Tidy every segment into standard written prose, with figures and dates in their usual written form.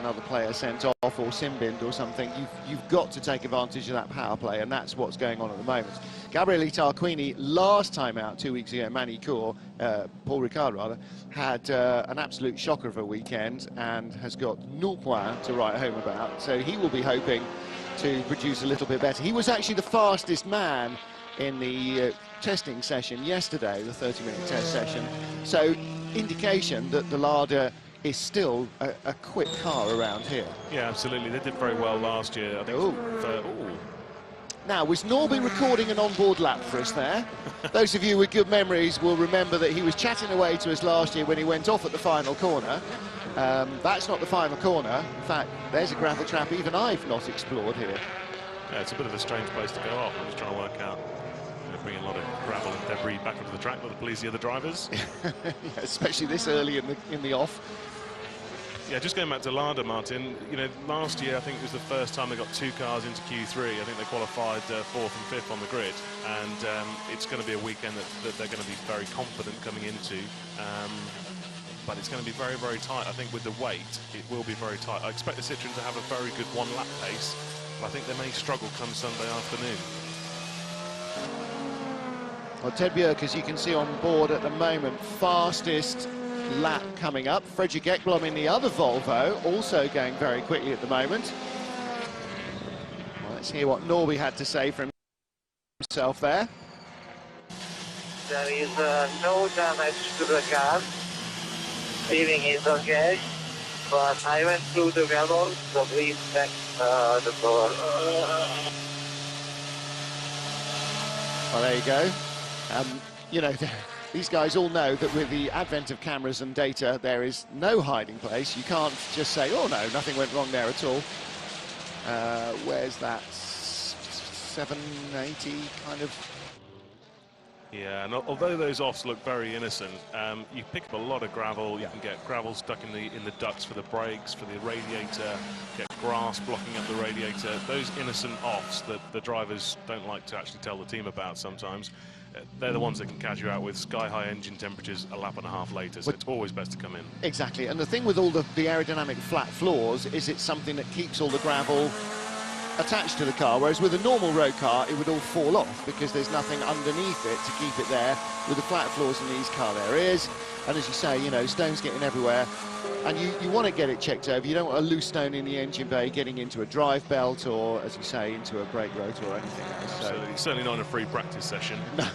another player sent off or sin-binned or something, you've got to take advantage of that power play, and that's what's going on at the moment. Gabriele Tarquini, last time out 2 weeks ago, Paul Ricard rather, had an absolute shocker of a weekend and has got 0 points to write home about, so he will be hoping to produce a little bit better. He was actually the fastest man in the testing session yesterday, the 30-minute test session, so indication that the Lada is still a quick car around here. Yeah, absolutely. They did very well last year, I think. Now, was Norby recording an onboard lap for us there? Those of you with good memories will remember that he was chatting away to us last year when he went off at the final corner. That's not the final corner. In fact, there's a gravel trap even I've not explored here. Yeah, it's a bit of a strange place to go off. I'm just trying to work out. Bringing a lot of gravel and debris back onto the track, not to please the other drivers. Yeah, especially this early in the off. Yeah, just going back to Lada, Martin, you know, last year I think it was the first time they got 2 cars into Q3. I think they qualified 4th and 5th on the grid, and it's going to be a weekend that they're going to be very confident coming into. But it's going to be very, very tight. I think with the weight, it will be very tight. I expect the Citroën to have a very good one-lap pace, but I think they may struggle come Sunday afternoon. Well, Ted Björk, as you can see on board at the moment, fastest lap coming up. Fredrik Ekblom in the other Volvo, also going very quickly at the moment. Well, let's hear what Norby had to say for himself there. There is no damage to the car. Feeling is okay, but I went through the gravel, so please check the door. Well, there you go. You know, these guys all know that with the advent of cameras and data, there is no hiding place. You can't just say, oh no, nothing went wrong there at all. Where's that 780 kind of? Yeah, and although those offs look very innocent, you pick up a lot of gravel. You can get gravel stuck in the ducts for the brakes, for the radiator, get grass blocking up the radiator. Those innocent offs that the drivers don't like to actually tell the team about sometimes, they're the ones that can catch you out with sky-high engine temperatures a lap and a half later, so it's always best to come in. Exactly, and the thing with all the aerodynamic flat floors is it's something that keeps all the gravel attached to the car, whereas with a normal road car it would all fall off because there's nothing underneath it to keep it there. With the flat floors in these car there is, and as you say, you know, stones getting everywhere, and you want to get it checked over. You don't want a loose stone in the engine bay getting into a drive belt or, as you say, into a brake rotor or anything else. Absolutely. Certainly not in a free practice session. No.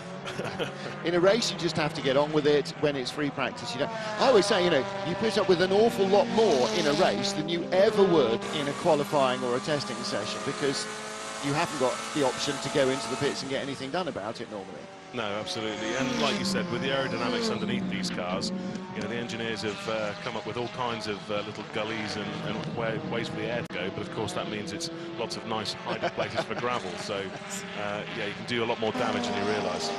In a race you just have to get on with it. When it's free practice, you don't. I always say, you know, you put up with an awful lot more in a race than you ever would in a qualifying or a testing session, because you haven't got the option to go into the pits and get anything done about it normally. No, absolutely, and like you said, with the aerodynamics underneath these cars, you know, the engineers have come up with all kinds of little gullies and ways for the air to go, but of course that means it's lots of nice hiding places for gravel, so yeah, you can do a lot more damage than you realise.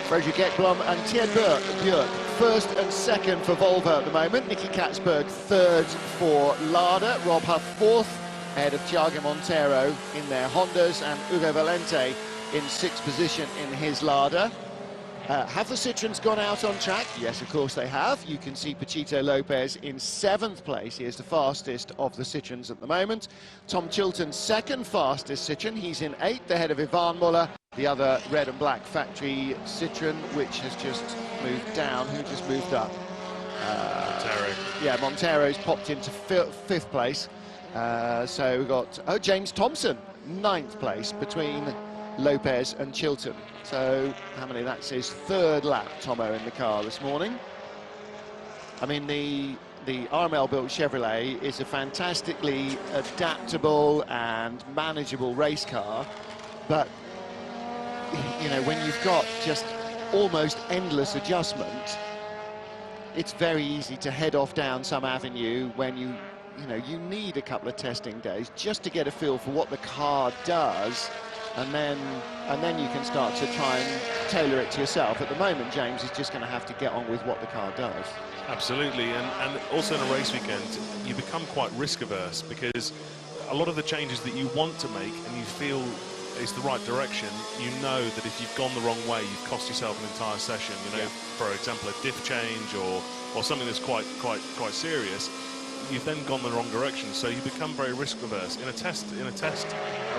Fredrik Ekblom and Ted Björk, first and second for Volvo at the moment. Nicky Katzberg third for Lada. Rob Huff fourth, ahead of Thiago Monteiro in their Hondas, and Hugo Valente in sixth position in his Lada. Have the Citroëns gone out on track? Yes, of course they have. You can see Pachito Lopez in 7th place. He is the fastest of the Citroëns at the moment. Tom Chilton, second fastest Citroën. He's in 8th, ahead of Ivan Muller, the other red and black factory Citroën, which has just moved down. Who just moved up? Montero. Yeah, Montero's popped into 5th place. So we've got, James Thompson, 9th place between Lopez and Chilton. So how many? That's his 3rd lap, Tomo, in the car this morning. I mean, the RML built Chevrolet is a fantastically adaptable and manageable race car, but you know, when you've got just almost endless adjustment, it's very easy to head off down some avenue when you need a couple of testing days just to get a feel for what the car does. And then you can start to try and tailor it to yourself. At the moment, James is just going to have to get on with what the car does. Absolutely, and also in a race weekend, you become quite risk-averse because a lot of the changes that you want to make and you feel is the right direction, you know that if you've gone the wrong way, you've cost yourself an entire session. You know, for example, a diff change or something that's quite serious. you've then gone the wrong direction. So you become very risk averse. In a test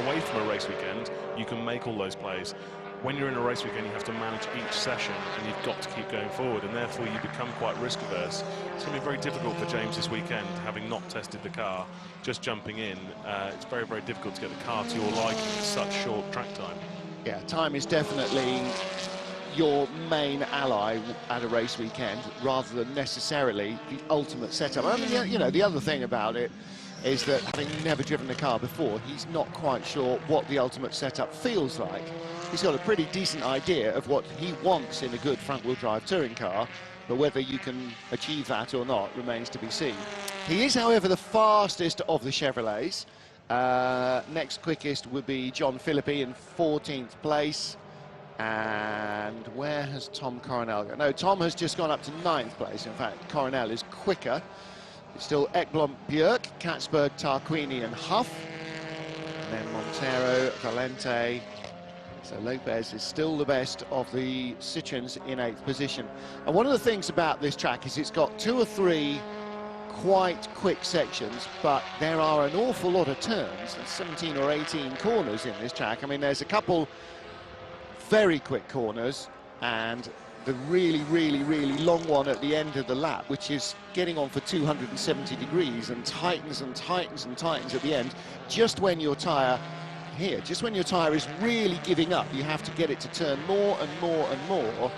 away from a race weekend, you can make all those plays. When you're in a race weekend, you have to manage each session, and you've got to keep going forward, and therefore you become quite risk averse. It's going to be very difficult for James this weekend, having not tested the car, just jumping in. It's very, very difficult to get the car to your liking in such short track time. Yeah, time is definitely your main ally at a race weekend, rather than necessarily the ultimate setup. I mean, you know, the other thing about it is that, having never driven the car before, he's not quite sure what the ultimate setup feels like. He's got a pretty decent idea of what he wants in a good front-wheel drive touring car, but whether you can achieve that or not remains to be seen. He is, however, the fastest of the Chevrolets. Next quickest would be John Philippi in 14th place. And where has Tom Coronel gone? No, Tom has just gone up to 9th place. In fact, Coronel is quicker. It's still Ekblom, Björk, Katzberg, Tarquini and Huff. And then Montero, Valente. So Lopez is still the best of the Citroens in 8th position. And one of the things about this track is it's got 2 or 3 quite quick sections, but there are an awful lot of turns, 17 or 18 corners in this track. I mean, there's a couple very quick corners, and the really, really, really long one at the end of the lap, which is getting on for 270 degrees and tightens and tightens and tightens at the end, just when your tyre is really giving up. You have to get it to turn more and more and more,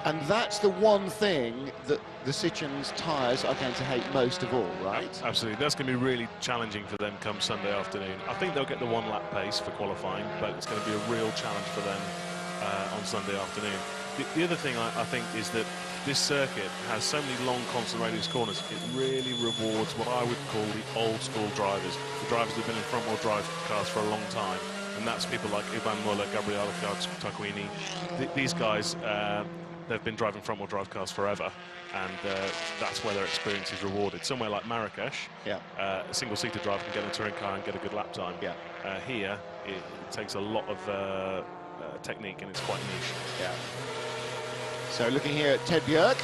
and that's the one thing that the Citroen's tyres are going to hate most of all, right? Absolutely, that's going to be really challenging for them come Sunday afternoon. I think they'll get the 1 lap pace for qualifying, but it's going to be a real challenge for them on Sunday afternoon. The other thing I think is that this circuit has so many long constant radius corners. It really rewards what I would call the old school drivers, the drivers who've been in front wheel drive cars for a long time, and that's people like Ivan Muller, Gabriele Tarquini. These guys, they've been driving front wheel drive cars forever, and that's where their experience is rewarded. Somewhere like Marrakesh, yeah, a single-seater driver can get in a touring car and get a good lap time. Yeah. Here, it takes a lot of technique, and it's quite niche. Yeah. So looking here at Ted Björk,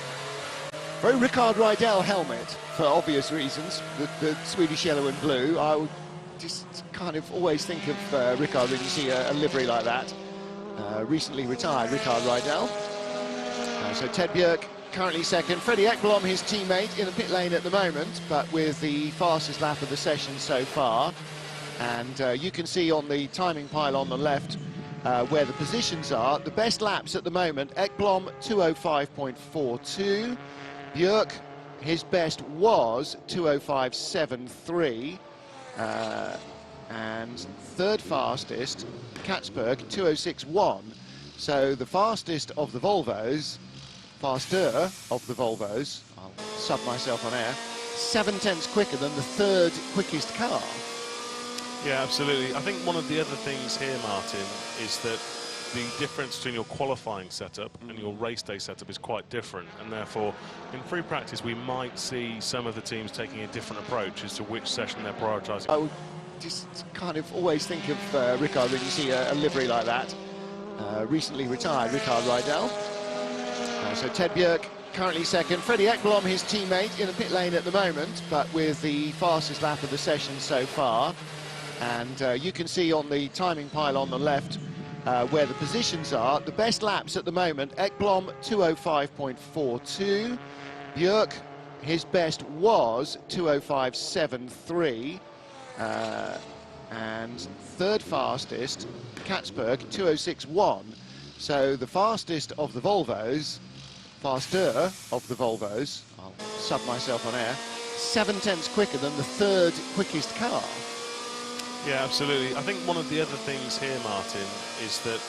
very Rickard Rydell helmet for obvious reasons, the Swedish yellow and blue. I would just kind of always think of Rickard when you see a livery like that. Recently retired Rickard Rydell. So Ted Björk currently second. Freddie Ekblom, his teammate, in the pit lane at the moment, but with the fastest lap of the session so far. And you can see on the timing pile on the left where the positions are. The best laps at the moment, Ekblom 2:05.42. Björk, his best was 2:05.73. And third fastest, Katzberg, 2:06.1. So the fastest of the Volvos, faster of the Volvos, I'll sub myself on air, 7/10 quicker than the third quickest car. Yeah, absolutely. I think one of the other things here, Martin, is that the difference between your qualifying setup and your race day setup is quite different, and therefore in free practice we might see some of the teams taking a different approach as to which session they're prioritising. I would just kind of always think of Rickard when you see a livery like that. Recently retired Rickard Rydell. So Ted Björk currently second. Freddie Ekblom, his teammate, in the pit lane at the moment, but with the fastest lap of the session so far. And you can see on the timing pile on the left where the positions are. The best laps at the moment, Ekblom 2:05.42. Björk, his best was 2:05.73. And third fastest, Katzberg, 2:06.1. So the fastest of the Volvos, faster of the Volvos, I'll sub myself on air, 7/10 quicker than the third quickest car. Yeah, absolutely. I think one of the other things here, Martin, is that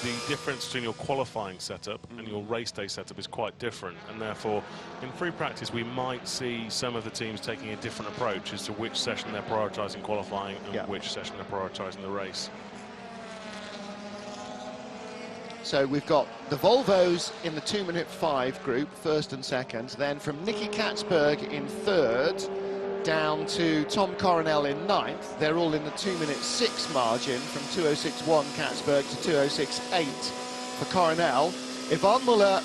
the difference between your qualifying setup and your race day setup is quite different, and therefore in free practice we might see some of the teams taking a different approach as to which session they're prioritising qualifying and which session they're prioritising the race. So we've got the Volvos in the 2-minute 5 group, first and second, then from Nicky Katzberg in third, down to Tom Coronel in 9th. They're all in the 2-minute 6 margin, from 2:06.1 Katzberg to 2:06.8 for Coronel. Ivan Muller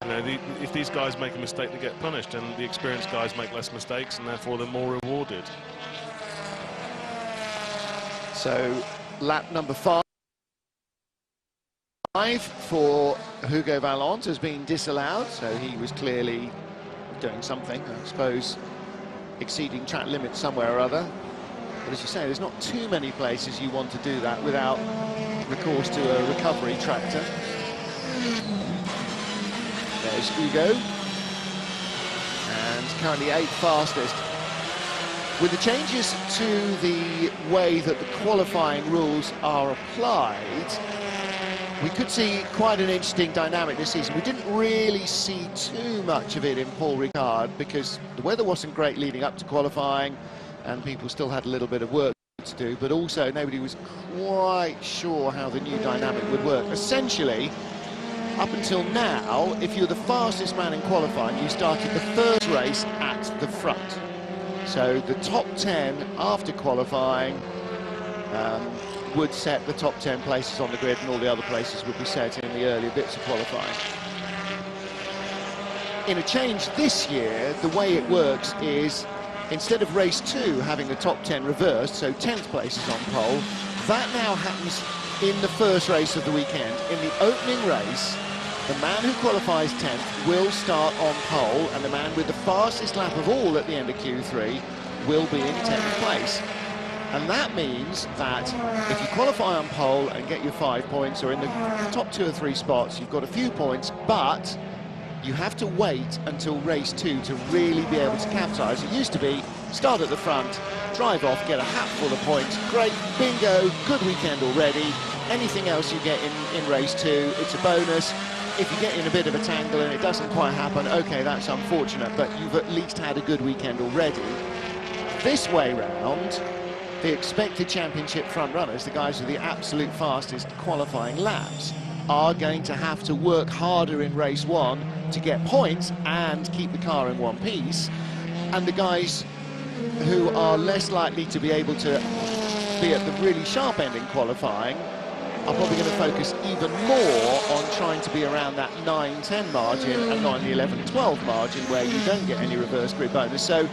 You know, if these guys make a mistake, they get punished, and the experienced guys make less mistakes, and therefore they're more rewarded. So, lap number 5 for Hugo Vallant has been disallowed, so he was clearly doing something, I suppose, exceeding track limits somewhere or other. But as you say, there's not too many places you want to do that without recourse to a recovery tractor. There's Hugo, and currently 8th fastest. With the changes to the way that the qualifying rules are applied, we could see quite an interesting dynamic this season. We didn't really see too much of it in Paul Ricard because the weather wasn't great leading up to qualifying and people still had a little bit of work to do, but also nobody was quite sure how the new dynamic would work. Essentially, up until now, if you're the fastest man in qualifying, you started the first race at the front. So the top 10 after qualifying would set the top 10 places on the grid, and all the other places would be set in the earlier bits of qualifying. In a change this year, the way it works is, instead of race 2 having the top 10 reversed, so 10th place is on pole, that now happens in the first race of the weekend. In the opening race, the man who qualifies 10th will start on pole, and the man with the fastest lap of all at the end of Q3 will be in 10th place. And that means that if you qualify on pole and get your 5 points, or in the top 2 or 3 spots, you've got a few points, but you have to wait until race 2 to really be able to capitalise. It used to be start at the front, drive off, get a hatful of points, great, bingo, good weekend already. Anything else you get in race 2, it's a bonus. If you get in a bit of a tangle and it doesn't quite happen, okay, that's unfortunate, but you've at least had a good weekend already. This way round, the expected championship front runners, the guys with the absolute fastest qualifying laps, are going to have to work harder in race 1 to get points and keep the car in one piece. And the guys who are less likely to be able to be at the really sharp end in qualifying are probably going to focus even more on trying to be around that 9-10 margin and not in the 11-12 margin where you don't get any reverse grid bonus. So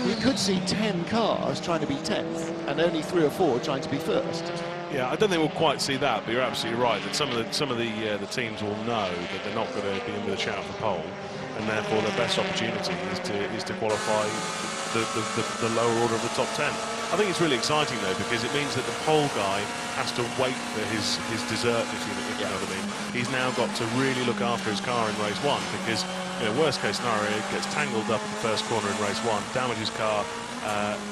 we could see 10 cars trying to be 10th and only 3 or 4 trying to be first. Yeah, I don't think we'll quite see that, but you're absolutely right that some of the teams will know that they're not going to be in with a shout for pole, and therefore their best opportunity is to qualify the lower order of the top 10. I think it's really exciting though, because it means that the pole guy has to wait for his dessert, if you know what I mean. He's now got to really look after his car in race 1, because, you know, worst case scenario, it gets tangled up at the first corner in race 1, damages car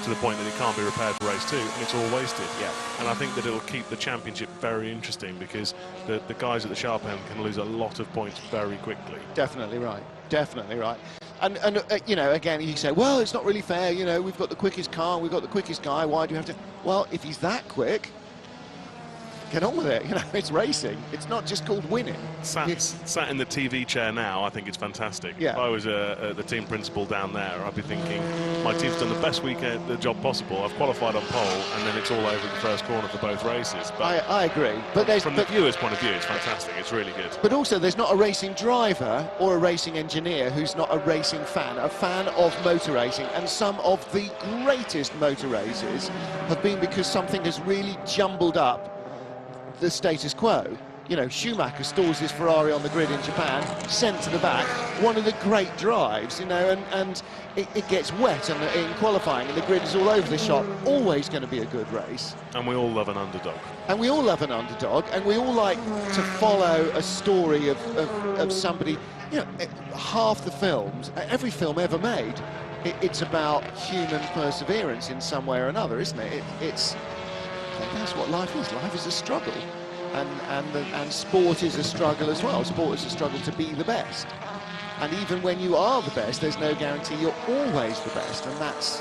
to the point that it can't be repaired for race 2, and it's all wasted. Yeah. And I think that it'll keep the championship very interesting, because the guys at the sharp end can lose a lot of points very quickly. Definitely right. Definitely right. And you know, again, you say, well, it's not really fair, you know, we've got the quickest car, we've got the quickest guy, why do you have to... Well, if he's that quick, get on with it, you know, it's racing. It's not just called winning. Sat in the TV chair now, I think it's fantastic. Yeah. If I was the team principal down there, I'd be thinking, my team's done the best weekend, the job possible. I've qualified on pole, and then it's all over the first corner for both races. But I agree. But from the viewer's point of view, it's fantastic. It's really good. But also, there's not a racing driver or a racing engineer who's not a racing fan, a fan of motor racing. And some of the greatest motor races have been because something has really jumbled up the status quo. You know, Schumacher stalls his Ferrari on the grid in Japan, sent to the back, one of the great drives, you know, and it gets wet in qualifying, and the grid is all over the shop. Always going to be a good race. And we all love an underdog. And we all love an underdog, and we all like to follow a story of somebody. You know, half the films, every film ever made, it's about human perseverance in some way or another, isn't it? That's what life is. Life is a struggle, and sport is a struggle as well. Sport is a struggle to be the best, and even when you are the best, there's no guarantee you're always the best, and that's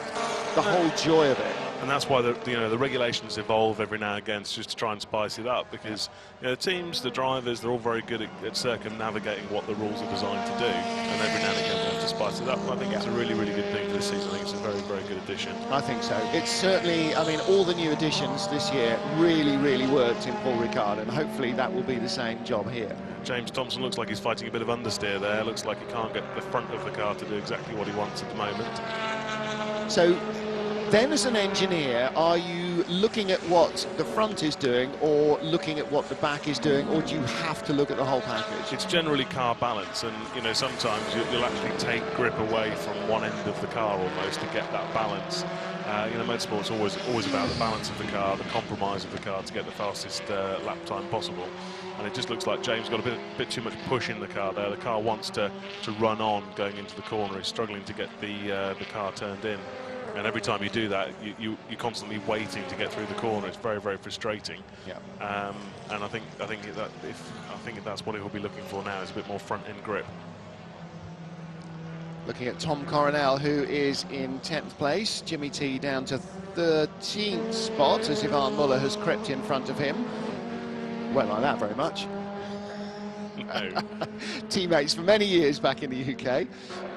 the whole joy of it. And that's why the regulations evolve every now and again, just to try and spice it up, because the teams, the drivers, they're all very good at circumnavigating what the rules are designed to do, and every now and again they have to spice it up. I think it's a really, really good thing for this season. I think it's a very, very good addition. I think so. It's certainly, I mean, all the new additions this year really, really worked in Paul Ricard, and hopefully that will be the same job here. James Thompson looks like he's fighting a bit of understeer there. Looks like he can't get the front of the car to do exactly what he wants at the moment. So then, as an engineer, are you looking at what the front is doing or looking at what the back is doing, or do you have to look at the whole package? It's generally car balance, and you know, sometimes you'll actually take grip away from one end of the car almost to get that balance. You know, motorsport's always about the balance of the car, the compromise of the car to get the fastest lap time possible. And it just looks like James got a bit too much push in the car there. The car wants to run on going into the corner. He's struggling to get the car turned in. And every time you do that, you're constantly waiting to get through the corner. It's very, very frustrating. Yeah. And I think that's what he'll be looking for now, is a bit more front end grip. Looking at Tom Coronel, who is in 10th place. Jimmy T down to 13th spot as Ivan Muller has crept in front of him. Won't like that very much. No. Teammates for many years back in the UK,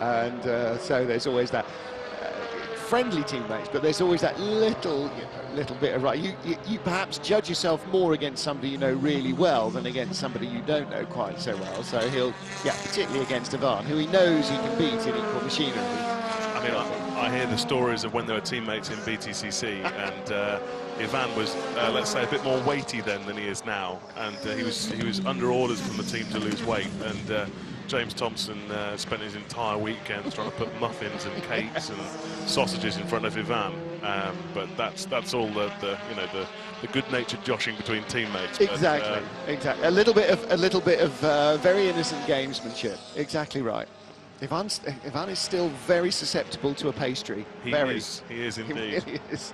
and so there's always that. Friendly teammates, but there's always that little bit of right. You perhaps judge yourself more against somebody you know really well than against somebody you don't know quite so well. So he'll, particularly against Ivan, who he knows he can beat in equal machinery. I mean, I hear the stories of when they were teammates in WTCC, and Ivan was, let's say, a bit more weighty then than he is now, and he was under orders from the team to lose weight, and James Thompson spent his entire weekend trying to put muffins and cakes and sausages in front of Ivan, but that's all the good-natured joshing between teammates. Exactly, but, exactly. A little bit of very innocent gamesmanship. Exactly right. Ivan is still very susceptible to a pastry. He is indeed. He really is.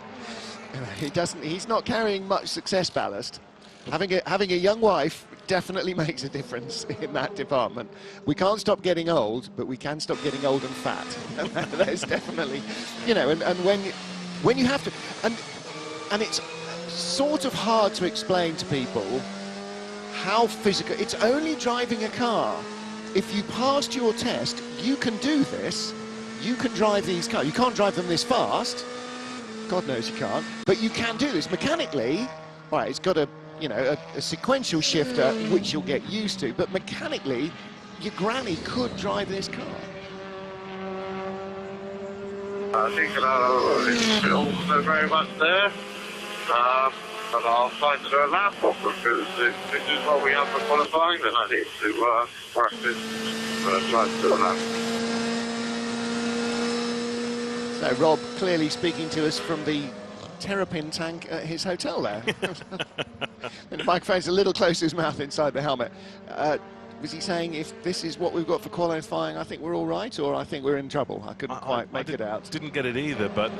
He's not carrying much success ballast. Having a young wife definitely makes a difference in that department. We can't stop getting old, but we can stop getting old and fat. There's definitely, you know, and when you have to, and it's sort of hard to explain to people how physical. It's only driving a car. If you passed your test, you can do this. You can drive these cars. You can't drive them this fast. God knows you can't. But you can do this mechanically. Right, it's got a sequential shifter, which you'll get used to, but mechanically, your granny could drive this car. I think it's also very much there, but I'll try to do a lap off because this is what we have for qualifying, then I need to practice, try to do a lap. So Rob clearly speaking to us from the terrapin tank at his hotel there. And the microphone's a little close to his mouth inside the helmet. Was he saying, if this is what we've got for qualifying, I think we're all right, or I think we're in trouble? I couldn't quite make it out. Didn't get it either, but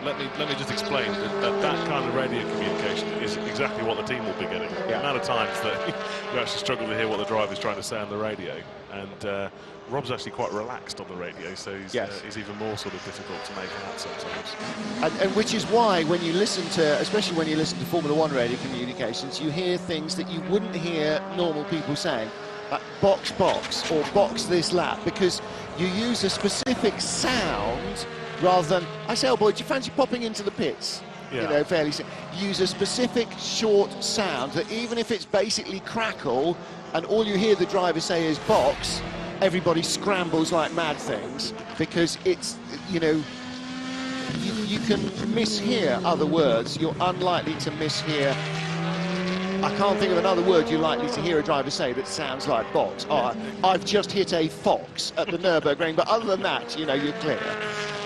let me just explain that kind of radio communication is exactly what the team will be getting. Yeah. The amount of times that you actually struggle to hear what the driver's trying to say on the radio, and Rob's actually quite relaxed on the radio, so he's even more sort of difficult to make out sometimes. And which is why when you listen to, especially when you listen to Formula One radio communications, you hear things that you wouldn't hear normal people saying. Box, or box this lap, because you use a specific sound rather than, I say, oh boy, do you fancy popping into the pits? Yeah. You know, fairly use a specific short sound that even if it's basically crackle and all you hear the driver say is box, everybody scrambles like mad things, because it's, you know, you can mishear other words. You're unlikely to mishear. I can't think of another word you're likely to hear a driver say that sounds like box. Oh, I've just hit a fox at the Nürburgring, but other than that, you know, you're clear.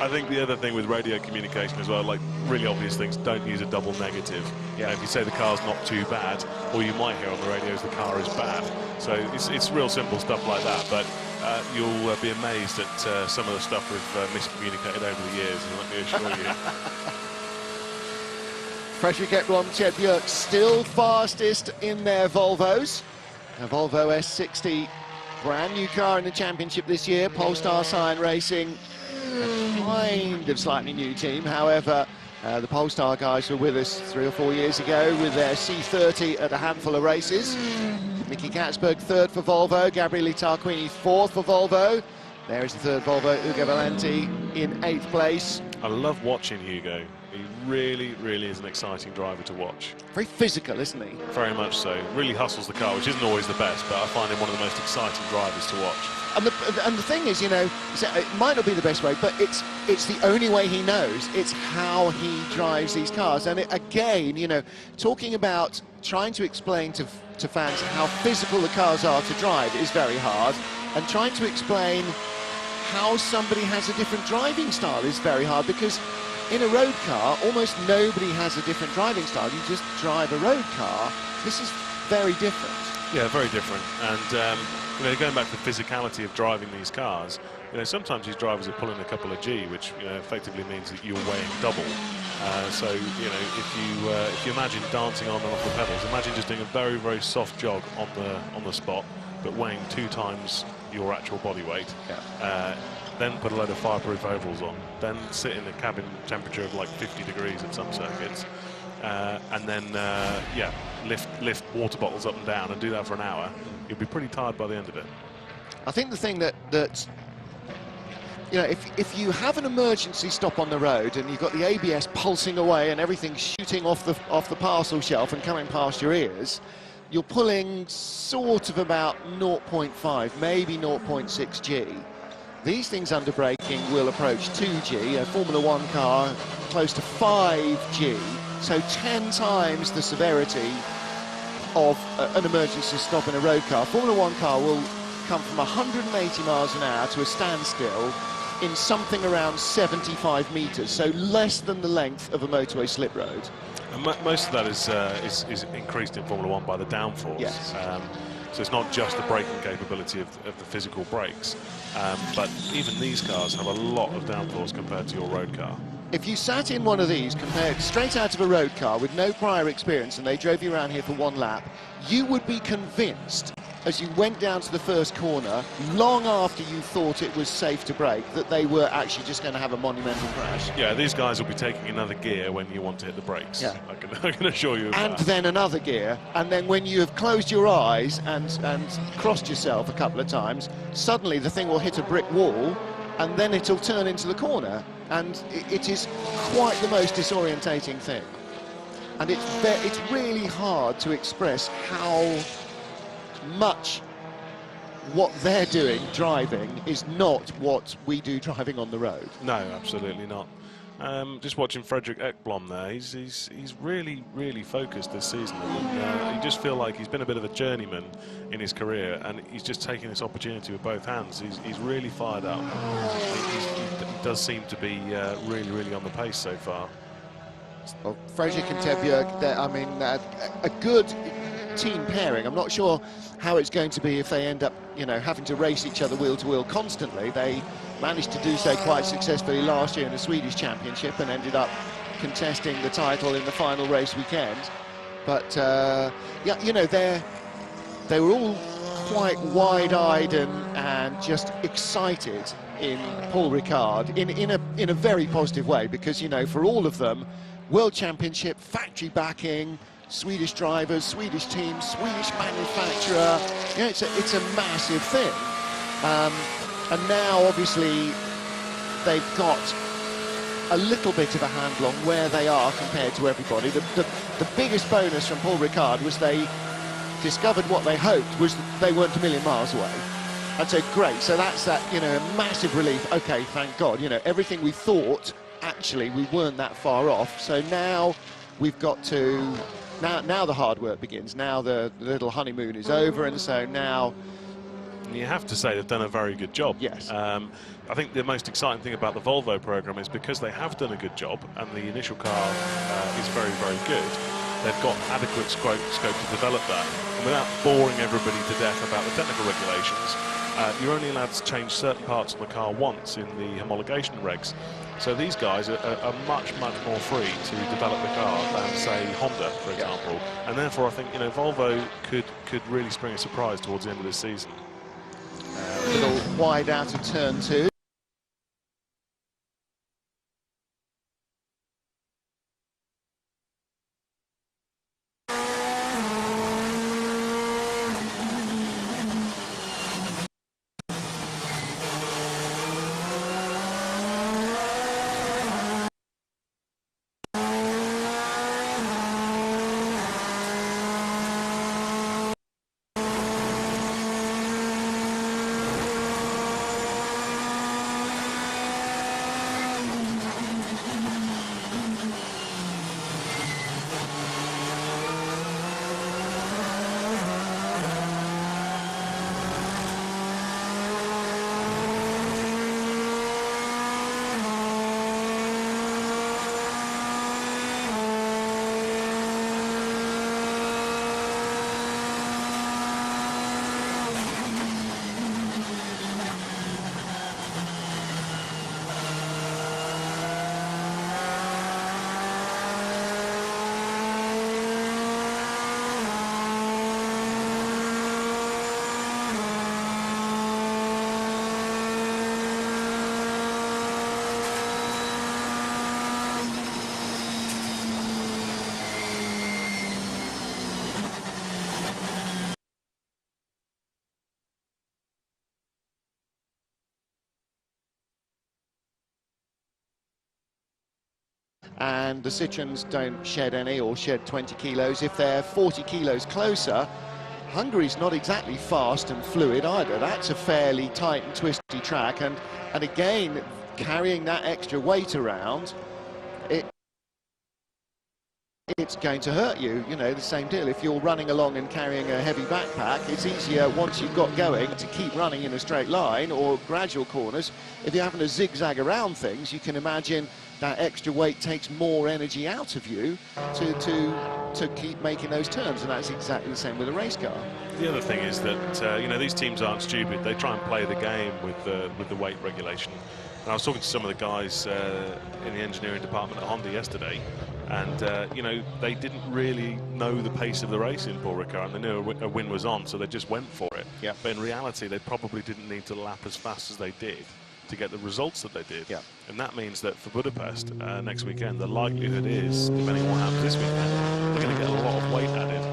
I think the other thing with radio communication as well, like really obvious things, don't use a double negative. Yeah. If you say the car's not too bad, all you might hear on the radio is the car is bad. So it's real simple stuff like that, but you'll be amazed at some of the stuff we've miscommunicated over the years, and let me assure you. Frederick Ekblom, Chet Björk still fastest in their Volvos. A Volvo S60, brand new car in the championship this year. Polestar Cyan Racing, a kind of slightly new team. However, the Polestar guys were with us 3 or 4 years ago with their C30 at a handful of races. Nicky Katzberg third for Volvo, Gabriele Tarquini fourth for Volvo. There is the third Volvo, Ugo Valenti in 8th place. I love watching Hugo. He really, really is an exciting driver to watch. Very physical, isn't he? Very much so. Really hustles the car, which isn't always the best, but I find him one of the most exciting drivers to watch. And the thing is, you know, it might not be the best way, but it's the only way he knows. It's how he drives these cars. And again, you know, talking about trying to explain to fans how physical the cars are to drive is very hard, and trying to explain how somebody has a different driving style is very hard, because in a road car, almost nobody has a different driving style. You just drive a road car. This is very different. Yeah, very different. And you know, going back to the physicality of driving these cars, you know, sometimes these drivers are pulling a couple of G, which, you know, effectively means that you're weighing double. So, you know, if you imagine dancing on and off the pedals, imagine just doing a very, very soft jog on the spot, but weighing 2 times your actual body weight. Yeah. Then put a load of fireproof overalls on, then sit in a cabin temperature of like 50 degrees at some circuits, and then yeah, lift water bottles up and down and do that for an hour. You'll be pretty tired by the end of it. I think the thing that you know, if you have an emergency stop on the road and you've got the ABS pulsing away and everything shooting off the parcel shelf and coming past your ears, you're pulling sort of about 0.5, maybe 0.6 G. These things under braking will approach 2G, a Formula 1 car close to 5G, so 10 times the severity of an emergency stop in a road car. Formula 1 car will come from 180 miles an hour to a standstill in something around 75 metres, so less than the length of a motorway slip road. And most of that is increased in Formula 1 by the downforce. Yes. So it's not just the braking capability of the physical brakes, but even these cars have a lot of downforce compared to your road car. If you sat in one of these compared straight out of a road car with no prior experience and they drove you around here for 1 lap, you would be convinced as you went down to the first corner, long after you thought it was safe to brake, that they were actually just going to have a monumental crash. Yeah, these guys will be taking another gear when you want to hit the brakes. Yeah. I can assure you of and that. Then another gear, and then when you have closed your eyes and crossed yourself a couple of times, suddenly the thing will hit a brick wall, and then it'll turn into the corner, and it is quite the most disorientating thing. And it's really hard to express how much what they're doing driving is not what we do driving on the road. No, absolutely not. Just watching Frederick Ekblom there, he's really, really focused this season. And, you just feel like he's been a bit of a journeyman in his career, and he's just taking this opportunity with both hands. He's really fired up. He does seem to be really, really on the pace so far. Well, Frederick and Ted Bjerg, I mean, a good team pairing. I'm not sure how it's going to be if they end up, you know, having to race each other wheel to wheel constantly. They managed to do so quite successfully last year in the Swedish Championship and ended up contesting the title in the final race weekend. But yeah, you know, they were all quite wide-eyed and just excited in Paul Ricard in a very positive way, because, you know, for all of them, World Championship, factory backing, Swedish drivers, Swedish teams, Swedish manufacturer. You know, it's a massive thing. And now, obviously, they've got a little bit of a handle on where they are compared to everybody. The biggest bonus from Paul Ricard was they discovered what they hoped was that they weren't a million miles away. And so, great. So that's that, you know, a massive relief. Okay, thank God. You know, everything we thought, actually, we weren't that far off. So now we've got to... Now the hard work begins. Now the little honeymoon is over, and so now... You have to say they've done a very good job. Yes. I think the most exciting thing about the Volvo program is because they have done a good job and the initial car is very, very good, they've got adequate scope to develop that. And without boring everybody to death about the technical regulations, you're only allowed to change certain parts of the car once in the homologation regs. So these guys are much, much more free to develop the car than, say, Honda, for example. And therefore, I think, you know, Volvo could really spring a surprise towards the end of this season. A little wide out of turn 2. and the Citroens don't shed any or shed 20 kilos. If they're 40 kilos closer, Hungary's not exactly fast and fluid either. That's a fairly tight and twisty track, and again, carrying that extra weight around, it's going to hurt you. You know, the same deal. If you're running along and carrying a heavy backpack, it's easier once you've got going to keep running in a straight line or gradual corners. If you're having to zigzag around things, you can imagine that extra weight takes more energy out of you to keep making those turns, and that's exactly the same with a race car. The other thing is that you know, these teams aren't stupid. They try and play the game with the weight regulation. And I was talking to some of the guys in the engineering department at Honda yesterday, and you know, they didn't really know the pace of the race in Paul Ricard, and they knew a win was on, so they just went for it. Yeah. But in reality, they probably didn't need to lap as fast as they did to get the results that they did. Yeah. And that means that for Budapest next weekend, the likelihood is, depending on what happens this weekend, they're going to get a lot of weight added.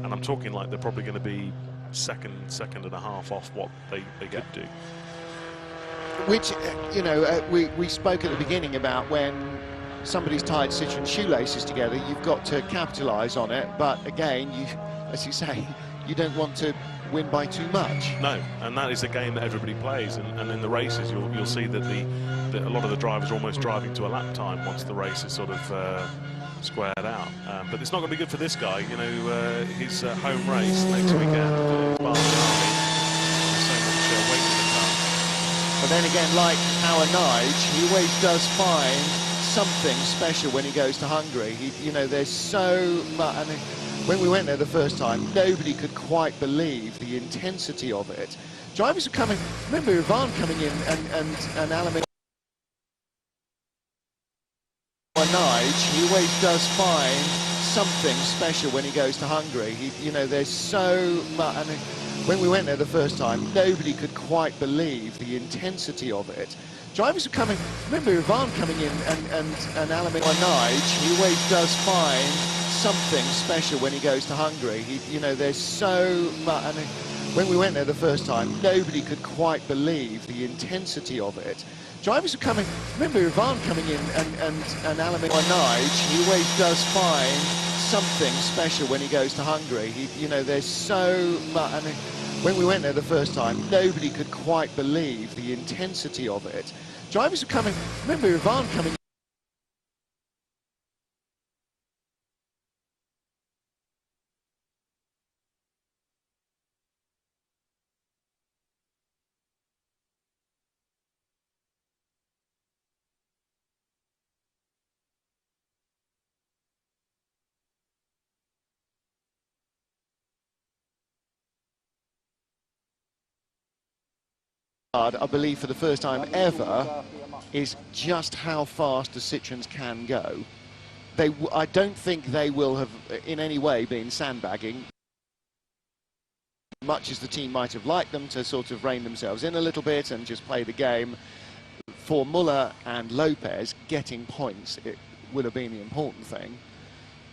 And I'm talking like they're probably going to be second and a half off what they could do. Which, you know, we spoke at the beginning about when somebody's tied Citroen shoelaces together, you've got to capitalise on it. But again, you, as you say, you don't want to win by too much. No, and that is a game that everybody plays, and in the races you'll see that a lot of the drivers are almost driving to a lap time once the race is sort of squared out. But it's not going to be good for this guy. You know, his home race next weekend, There's so much weight in the car. But then again, like our Nige, he always does find something special when he goes to Hungary. You know, there's so much. I mean, when we went there the first time, nobody could quite believe the intensity of it. Drivers are coming. Remember Ivan coming in and Alamin. Nige, he always does find something special when he goes to Hungary. You know, there's so much. I mean, when we went there the first time, nobody could quite believe the intensity of it. Drivers are coming. Remember Ivan coming in and Alamin. Nige, he always does find something special when he goes to Hungary. You know, there's so much. I mean, when we went there the first time, nobody could quite believe the intensity of it. Drivers are coming. Remember Ivan coming in and Alamin. Nige, he always does find something special when he goes to Hungary. You know, there's so much. I mean, when we went there the first time, nobody could quite believe the intensity of it. Drivers are coming. Remember Ivan coming. I believe for the first time ever, is just how fast the Citroens can go. I don't think they will have in any way been sandbagging, much as the team might have liked them to sort of rein themselves in a little bit and just play the game. For Muller and Lopez, getting points, it would have been the important thing.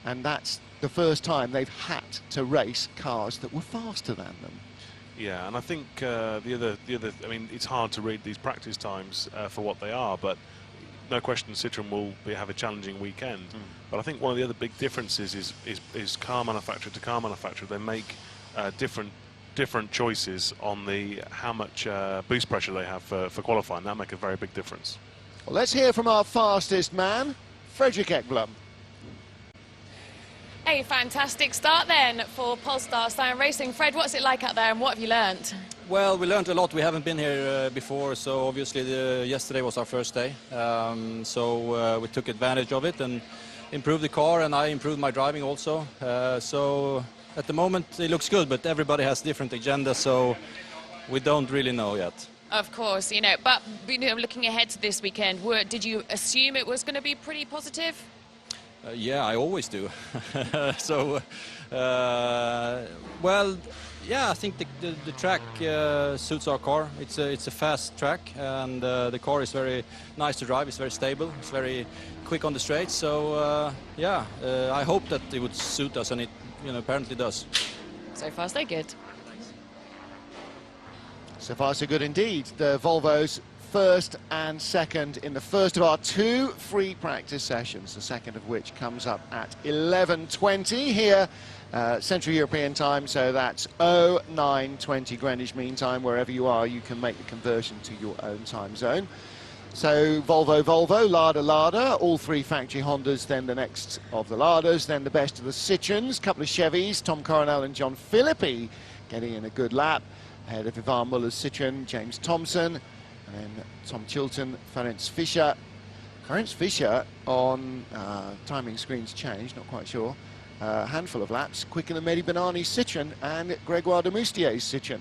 And that's the first time they've had to race cars that were faster than them. Yeah, and I think the other, I mean, it's hard to read these practice times for what they are, but no question Citroen will have a challenging weekend. But I think one of the other big differences is car manufacturer to car manufacturer. They make different choices on how much boost pressure they have for qualifying. That make a very big difference. Well, let's hear from our fastest man, Fredrik Ekblom. A fantastic start then for Polestar Steyr Racing. Fred, what's it like out there and what have you learnt? Well, we learned a lot. We haven't been here before, so obviously yesterday was our first day. So we took advantage of it and improved the car, and I improved my driving also. So at the moment it looks good, but everybody has different agendas, so we don't really know yet. Of course, you know, but looking ahead to this weekend, did you assume it was going to be pretty positive? Yeah, I always do. So, well, yeah, I think the track suits our car. It's a fast track, and the car is very nice to drive. It's very stable. It's very quick on the straights. So, yeah, I hope that it would suit us, and it, apparently does. So far, so good. So far, so good indeed. The Volvo's first and second in the first of our 2 free practice sessions, the second of which comes up at 11:20 here, Central European time, so that's 09:20 Greenwich Mean Time. Wherever you are, you can make the conversion to your own time zone. So Volvo, Lada, all 3 factory Hondas, then the next of the Ladas, then the best of the Citroens, couple of Chevys, Tom Coronel and John Philippi getting in a good lap, ahead of Ivan Muller's Citroen, James Thompson, and then Tom Chilton, Ferenc Fischer. Ferenc Fischer on timing screens changed, not quite sure. Handful of laps quicker than Mehdi Banani's Citroen and Gregoire de Moustier's Citroen.